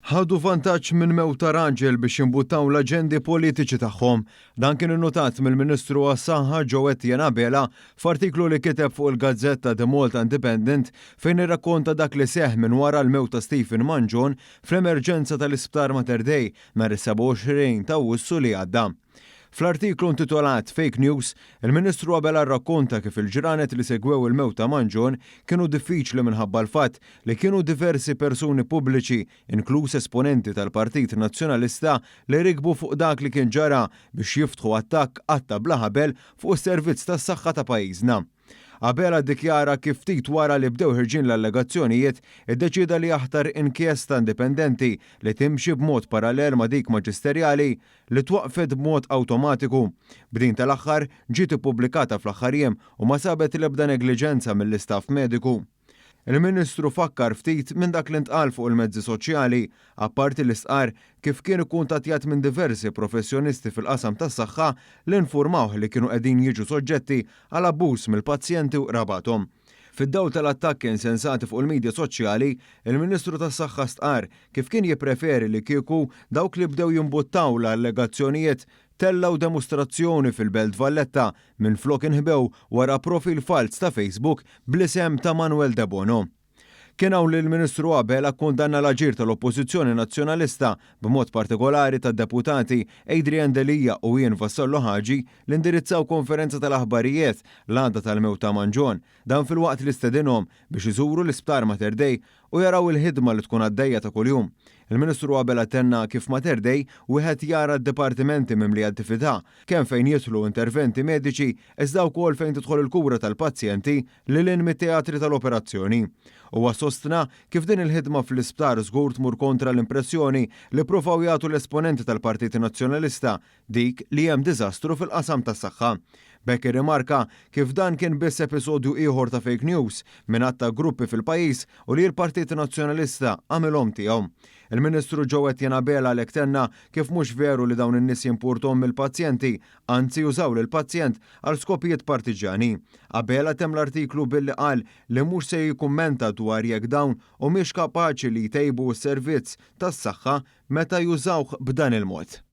ħadu vantaġġ minn mewta raġel biex jimbuttaw l-aġendi politiċi tagħhom. Dan kien innotat mill-Ministru għas-Saħħa Joe Janabela f'artiklu li kiteb fuq il-Gazzetta The Malta Independent fejn irrakkonta dak li seħħ minn wara l-mewta Stephen Manjon fl-emerġenza tal-Isptar Mater Dei nhar is-27 ta' Awwissu li għadda. Fl-artiklu intitolat Fake News, il-Ministru qabel rrakkonta kif il-ġranet li segwew il-mewta Manjon kienu diffiċli minħabba l-fatt li kienu diversi persuni pubbliċi, inkluż esponenti tal-Partit Nazzjonalista, li rikbu fuq dak li kien ġara biex jiftħu attakk qatta bla ħabel fuq is-servizz tas-saħħa ta' pajjiżna. Abela ddikjara kif ftit wara li bdew ħirġin l-allegazzjonijiet iddeċida li jaħtar inkjesta indipendenti li timxi b'mod parallel ma' dik maġisterjali li twaqfet b'mod awtomatiku. B'din tal-aħħar ġiet ippubblikata fl-aħħar jiem u ma sabet l-ebda negliġenza mill-istaff mediku. Il-Ministru fakkar ftit minn dak li ntqal fuq il-mezzi soċjali, apparti l-istqar kif kien ikkuntattjat minn diversi professjonisti fil-qasam tas-saħħa li infurmawh li kienu qegħdin jiġu soġġetti għal abbuż mill-pazjenti u qrabathom. Fid-dawl tal-attakki insensati fuq il-medja soċjali, il-Ministru tas-Saħħa stqar kif kien jippreferi li kieku dawk li bdew jimbuttaw l-allegazzjonijiet tellaw demostrazzjoni fil-Belt Valletta minflok inħbew wara profil fals ta' Facebook bl-isem ta' Manuel De Bono. Kien hawn li l-Ministru qabel akkundanna l-aġir tal-Oppożizzjoni Nazzjonalista b'mod partikolari tad-deputati Adrian Delija u Ian Vassallo Ħaġi li indirizzaw konferenza tal-aħbarijiet l-għadda tal-mewta Manjon, dan fil-waqt li stedinhom biex iżuru l-Isptar Mater Dei u jaraw il-ħidma li tkun għaddejja ta' kuljum. Il-Ministru qabel attenna kif Mater Dei wieħed jara d-dipartimenti mimli attività kemm fejn jidħlu interventi mediċi iżda wkoll fejn tidħol il-kura tal-pazjenti lil hinn mit-teatri tal-operazzjoni. Huwa sostna kif din il-ħidma fl-isptar żgur tmur kontra l-impressjoni li pruvaw jagħtu l-esponenti tal-Partit Nazzjonalista dik li hemm diżastru fil-qasam tas-saħħa. Bekk irrimarka kif dan kien biss episodju ieħor ta' fake news minn ta' gruppi fil-pajjiż u li l-Partit Nazzjonalista għamilhom tiegħu. Il-Ministru Joe Janabela għalhekk tenna kif mhux veru li dawn in-nies jimpurtom mill-pazjenti, anzi jużaw lill-pazjent għal skopijiet partiġani. Abela temm l-artiklu billi qal li mhux se jikkummenta dwar jekk dawn u mhix kapaċi li jtejbu s-servizz tas-saħħa meta jużawh b'dan il-mod.